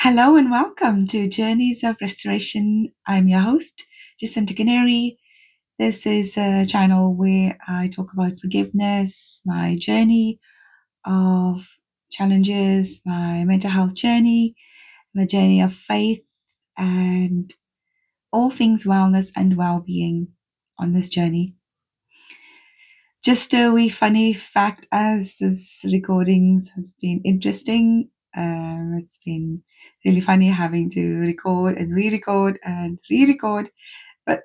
Hello and welcome to Journeys of Restoration. I'm your host, Jacinta Canary. This is a channel where I talk about forgiveness, my journey of challenges, my mental health journey, my journey of faith, and all things wellness and well-being on this journey. Just a wee funny fact as this recordings has been interesting. It's been really funny having to record and re-record and re-record. But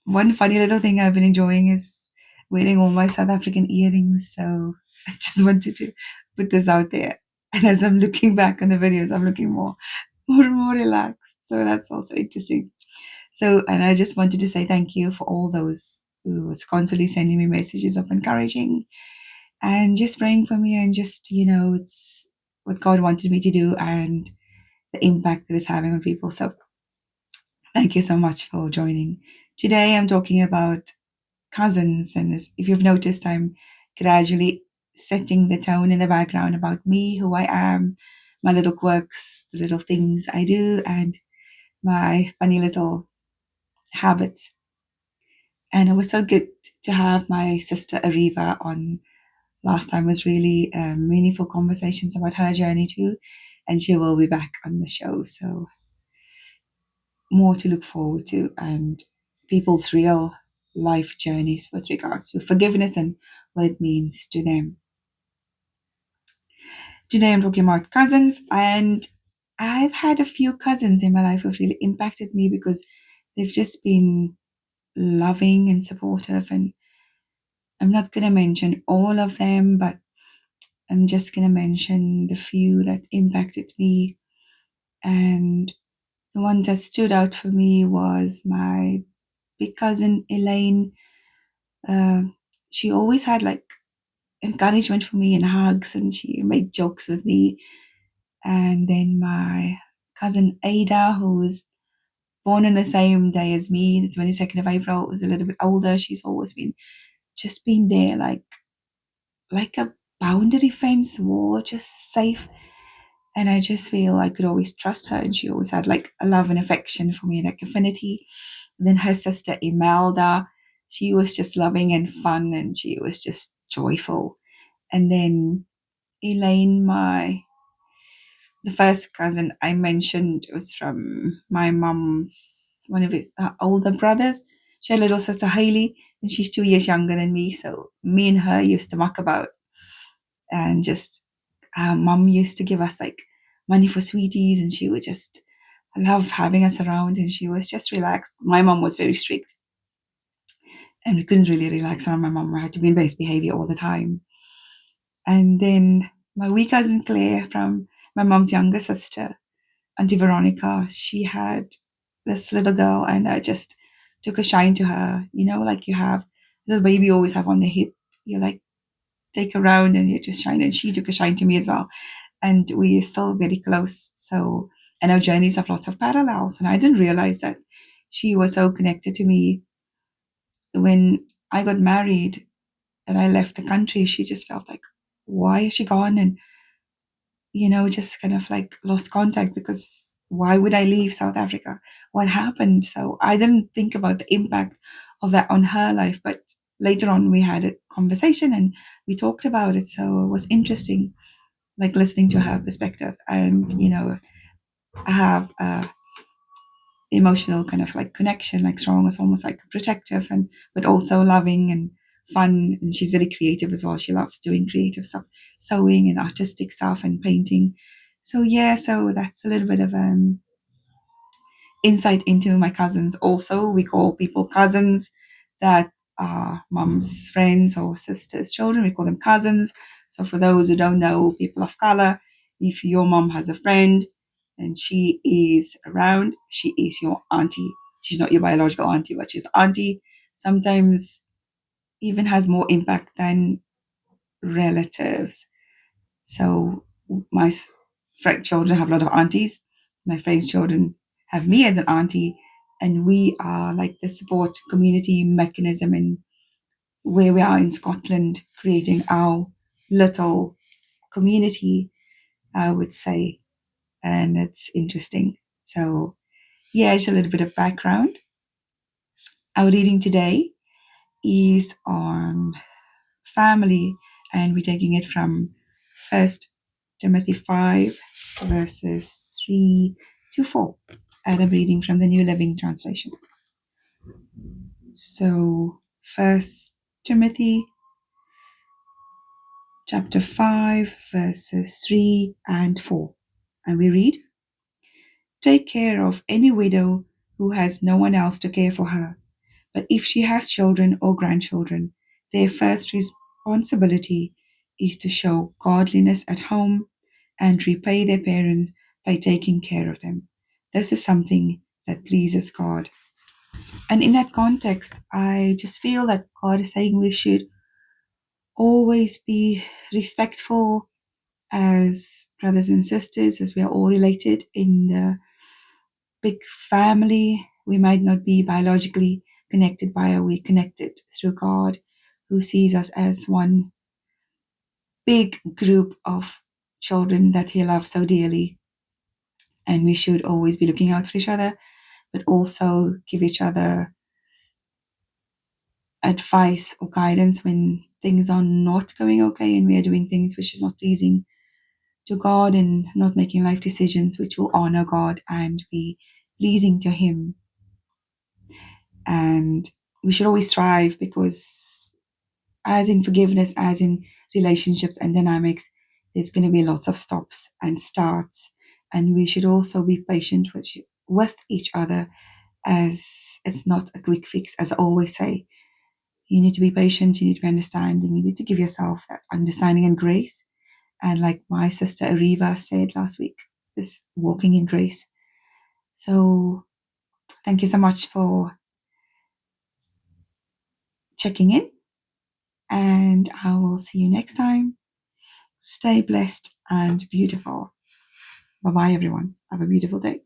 one funny little thing I've been enjoying is wearing all my South African earrings. So I just wanted to put this out there. And as I'm looking back on the videos, I'm looking more and more relaxed. So that's also interesting. So, and I just wanted to say thank you for all those who was constantly sending me messages of encouraging and just praying for me and just, it's what God wanted me to do and the impact that it's having on people. So thank you so much for joining. Today I'm talking about cousins, and if you've noticed, I'm gradually setting the tone in the background about me, who I am, my little quirks, the little things I do, and my funny little habits. And it was so good to have my sister Ariva on last time. It was really meaningful conversations about her journey too, and she will be back on the show. So more to look forward to, and people's real life journeys with regards to forgiveness and what it means to them. Today I'm talking about cousins, and I've had a few cousins in my life who've really impacted me because they've just been loving and supportive. And I'm not going to mention all of them, but I'm just going to mention the few that impacted me. And the ones that stood out for me was my big cousin Elaine. Uh, she always had like encouragement for me and hugs, and she made jokes with me. And then my cousin Ada, who was born on the same day as me, the 22nd of April, was a little bit older. She's always been there, like a boundary fence wall, just safe. And I just feel I could always trust her, and she always had like a love and affection for me, like affinity. And then her sister Imelda, she was just loving and fun, and she was just joyful. And then Elaine, the first cousin I mentioned, was from my mom's one of his older brothers. She had a little sister Hailey, and she's 2 years younger than me. So me and her used to muck about, and just mom used to give us like money for sweeties, and she would just love having us around, and she was just relaxed. My mom was very strict, and we couldn't really relax around my mom. I had to be in best behavior all the time. And then my wee cousin Claire, from my mom's younger sister, Auntie Veronica, she had this little girl, and I just took a shine to her. Like you have a little baby always have on the hip. You like take her around and you just shine. And she took a shine to me as well. And we are still very close. So, and our journeys have lots of parallels. And I didn't realize that she was so connected to me. When I got married and I left the country, she just felt like, why is she gone? And just kind of like lost contact, because why would I leave South Africa? What happened? So I didn't think about the impact of that on her life. But later on, we had a conversation and we talked about it. So it was interesting, like listening to her perspective. And, I have a emotional kind of like connection, like strong. It's almost like protective, and but also loving and fun. And she's very creative as well. She loves doing creative stuff, sewing and artistic stuff and painting. So yeah, so that's a little bit of insight into my cousins. Also, we call people cousins that are mom's friends or sister's children. We call them cousins. So for those who don't know, people of color, if your mom has a friend and she is around, she is your auntie. She's not your biological auntie, but she's auntie. Sometimes even has more impact than relatives. So my friend children have a lot of aunties. My friends' children have me as an auntie, and we are like the support community mechanism in where we are in Scotland, creating our little community, I would say. and it's interesting. So, yeah, it's a little bit of background. Our reading today is on family, and we're taking it from First Timothy 5, verses 3 to 4. And I'm reading from the New Living Translation. So, First Timothy chapter 5, verses 3 and 4. And we read, "Take care of any widow who has no one else to care for her. But if she has children or grandchildren, their first responsibility is to show godliness at home and repay their parents by taking care of them. This is something that pleases God." And in that context, I just feel that God is saying we should always be respectful as brothers and sisters, as we are all related in the big family. We might not be biologically connected, but we're connected through God, who sees us as one big group of children that He loves so dearly. And we should always be looking out for each other, but also give each other advice or guidance when things are not going okay and we are doing things which is not pleasing to God, and not making life decisions which will honor God and be pleasing to Him. And we should always strive, because as in forgiveness, as in relationships and dynamics, there's going to be lots of stops and starts. And we should also be patient with each other, as it's not a quick fix. As I always say, you need to be patient, you need to be understanding, you need to give yourself that understanding and grace. And like my sister Ariva said last week, is walking in grace. So thank you so much for checking in, and I will see you next time. Stay blessed and beautiful. Bye bye, everyone. Have a beautiful day.